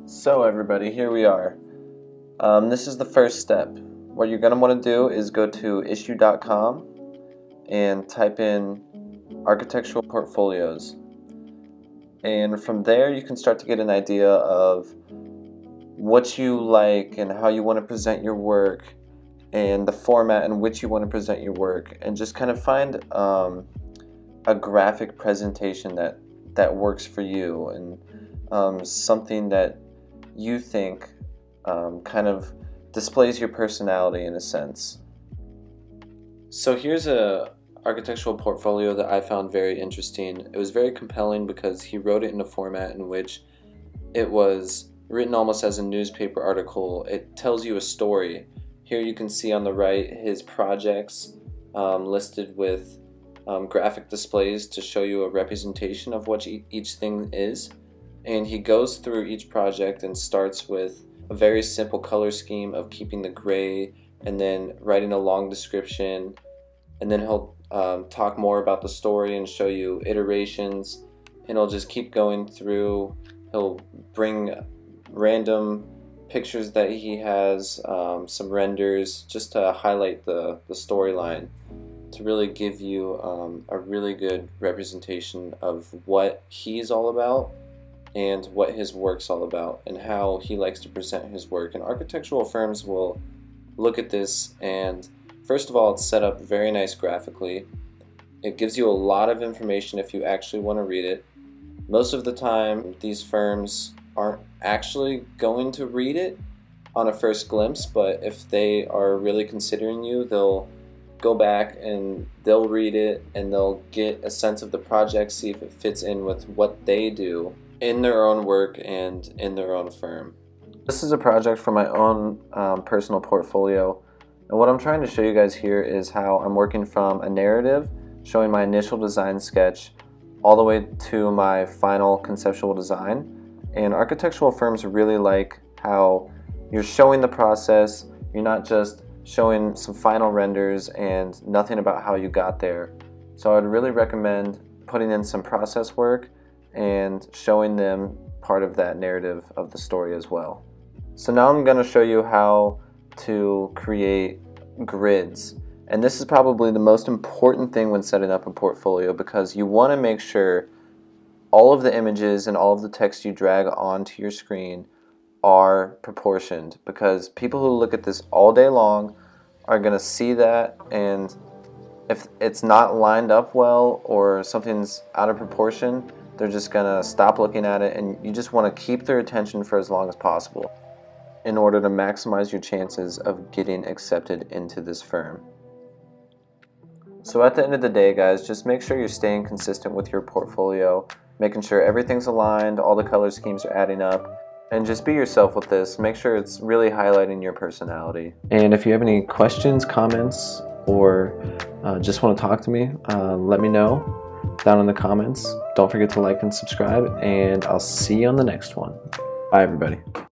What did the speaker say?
So everybody, here we are. This is the first step. What you're going to want to do is go to issue.com and type in architectural portfolios. And from there you can start to get an idea of what you like and how you want to present your work and the format in which you want to present your work, and just kind of find a graphic presentation that works for you, and something that you think kind of displays your personality in a sense. So here's a architectural portfolio that I found very interesting. It was very compelling because he wrote it in a format in which it was written almost as a newspaper article. It tells you a story. Here you can see on the right his projects listed with graphic displays to show you a representation of what each thing is. And he goes through each project and starts with a very simple color scheme of keeping the gray, and then writing a long description, and then he'll talk more about the story and show you iterations, and he'll just keep going through. He'll bring random pictures that he has, some renders, just to highlight the storyline, to really give you a really good representation of what he's all about and what his work's all about and how he likes to present his work. And architectural firms will look at this, and first of all, it's set up very nice graphically. It gives you a lot of information if you actually want to read it. Most of the time these firms aren't actually going to read it on a first glimpse, but if they are really considering you, they'll go back and they'll read it and they'll get a sense of the project, see if it fits in with what they do in their own work and in their own firm. This is a project for my own personal portfolio, and what I'm trying to show you guys here is how I'm working from a narrative, showing my initial design sketch, all the way to my final conceptual design. And architectural firms really like how you're showing the process, you're not just showing some final renders and nothing about how you got there. So I'd really recommend putting in some process work and showing them part of that narrative of the story as well. So now I'm going to show you how to create grids. And this is probably the most important thing when setting up a portfolio, because you want to make sure all of the images and all of the text you drag onto your screen are proportioned, because people who look at this all day long are going to see that, and if it's not lined up well or something's out of proportion, they're just going to stop looking at it, and you just want to keep their attention for as long as possible in order to maximize your chances of getting accepted into this firm. So at the end of the day, guys, just make sure you're staying consistent with your portfolio, making sure everything's aligned, all the color schemes are adding up, and just be yourself with this. Make sure it's really highlighting your personality. And if you have any questions, comments, or just want to talk to me, let me know down in the comments. Don't forget to like and subscribe, and I'll see you on the next one. Bye, everybody.